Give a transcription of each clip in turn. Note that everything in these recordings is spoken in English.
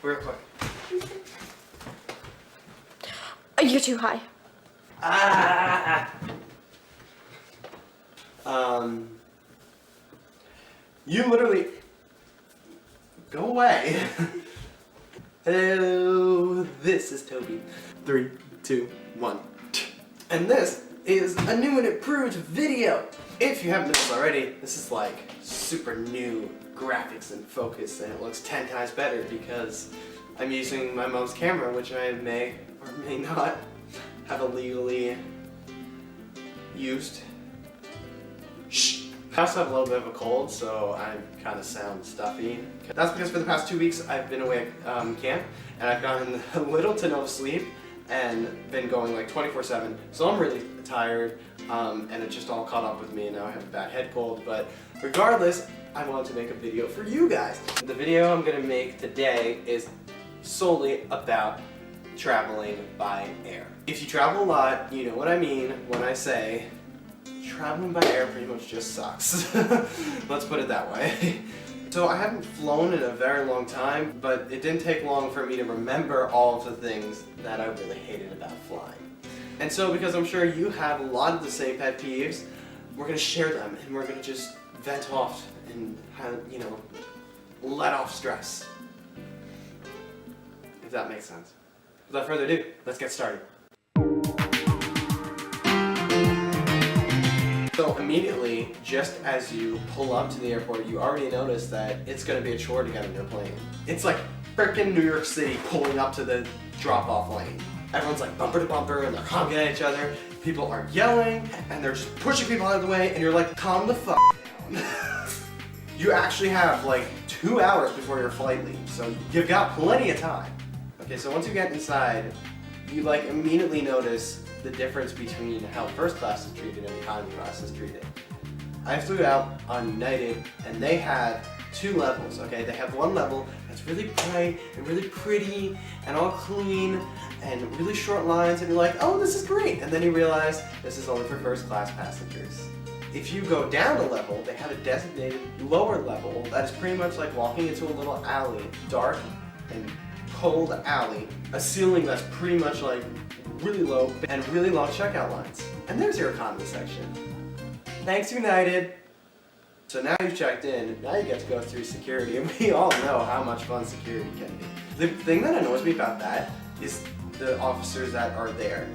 Real quick. You're too high. You literally go away. Hello, this is Toby. 3, 2, 1. And this is a new and improved video. If you haven't noticed already, this is like super new graphics and focus, and it looks 10 times better because I'm using my mom's camera, which I may or may not have illegally used. Shh. I also have a little bit of a cold, so I kind of sound stuffy. That's because for the past 2 weeks I've been away at camp, and I've gotten little to no sleep and been going like 24/7. So I'm really tired, and it just all caught up with me, and now I have a bad head cold. But regardless, I wanted to make a video for you guys. The video I'm gonna make today is solely about traveling by air. If you travel a lot, you know what I mean when I say traveling by air pretty much just sucks. Let's put it that way. So I haven't flown in a very long time, but it didn't take long for me to remember all of the things that I really hated about flying. And so because I'm sure you have a lot of the same pet peeves, we're going to share them and we're going to just vent off and, let off stress. If that makes sense. Without further ado, let's get started. So immediately, just as you pull up to the airport, you already notice that it's going to be a chore to get on your plane. It's like frickin' New York City pulling up to the drop-off lane. Everyone's like bumper to bumper and they're honking at each other. People are yelling and they're just pushing people out of the way, and you're like, calm the fuck down. You actually have like 2 hours before your flight leaves, so you've got plenty of time. Okay, so once you get inside, you like immediately notice the difference between how first class is treated and economy class is treated. I flew out on United and they had 2 levels, okay? They have one level that's really bright and really pretty and all clean and really short lines, and you're like, oh, this is great. And then you realize this is only for first class passengers. If you go down a level, they have a designated lower level that is pretty much like walking into a little alley, dark and cold alley, a ceiling that's pretty much like really low and really long checkout lines. And there's your economy section. Thanks, United. So now you've checked in, now you get to go through security, and we all know how much fun security can be. The thing that annoys me about that is the officers that are there.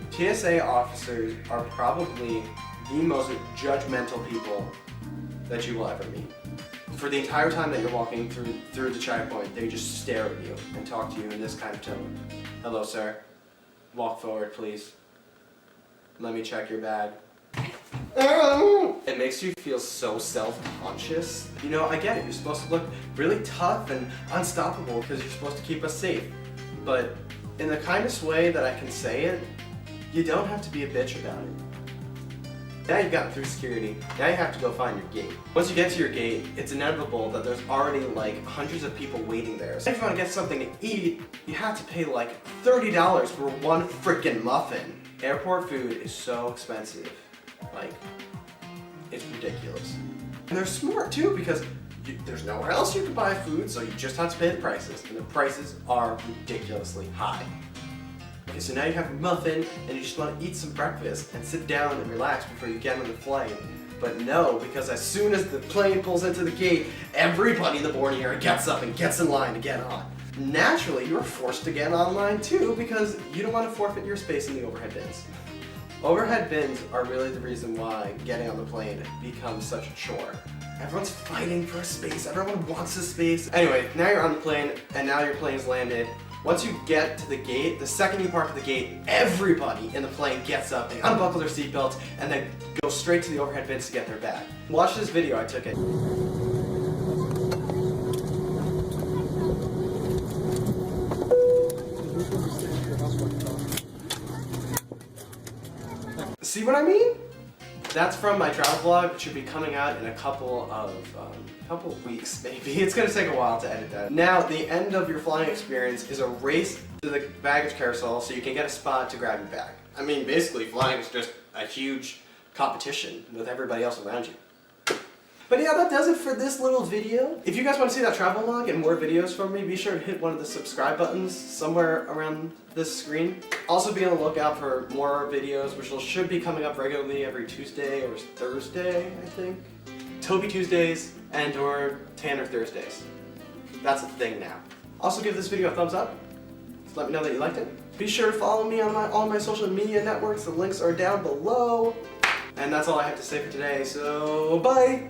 TSA officers are probably the most judgmental people that you will ever meet. For the entire time that you're walking through the checkpoint, they just stare at you and talk to you in this kind of tone. Hello, sir. Walk forward, please. Let me check your bag. It makes you feel so self-conscious. You know, I get it. You're supposed to look really tough and unstoppable because you're supposed to keep us safe. But in the kindest way that I can say it, you don't have to be a bitch about it. Now you've gotten through security, now you have to go find your gate. Once you get to your gate, it's inevitable that there's already like hundreds of people waiting there. So if you want to get something to eat, you have to pay like $30 for one freaking muffin. Airport food is so expensive. Like, it's ridiculous. And they're smart too, because there's nowhere else you can buy food, so you just have to pay the prices. And the prices are ridiculously high. Okay, so now you have a muffin and you just want to eat some breakfast and sit down and relax before you get on the plane. But no, because as soon as the plane pulls into the gate, everybody in the boarding area gets up and gets in line to get on. Naturally, you're forced to get online too, because you don't want to forfeit your space in the overhead bins. Overhead bins are really the reason why getting on the plane becomes such a chore. Everyone's fighting for a space, everyone wants a space. Anyway, now you're on the plane and now your plane's landed. Once you get to the gate, the second you park at the gate, everybody in the plane gets up, they unbuckle their seatbelts, and they go straight to the overhead bins to get their bag. Watch this video, I took it. See what I mean? That's from my travel vlog. It should be coming out in a couple of weeks, maybe. It's gonna take a while to edit that. Now, the end of your flying experience is a race to the baggage carousel so you can get a spot to grab your bag. I mean, basically, flying is just a huge competition with everybody else around you. But yeah, that does it for this little video. If you guys want to see that travel log and more videos from me, be sure to hit one of the subscribe buttons somewhere around this screen. Also be on the lookout for more videos, which should be coming up regularly every Tuesday or Thursday, I think. Toby Tuesdays and or Tanner Thursdays. That's a thing now. Also give this video a thumbs up. Just let me know that you liked it. Be sure to follow me on all my social media networks. The links are down below. And that's all I have to say for today, so bye!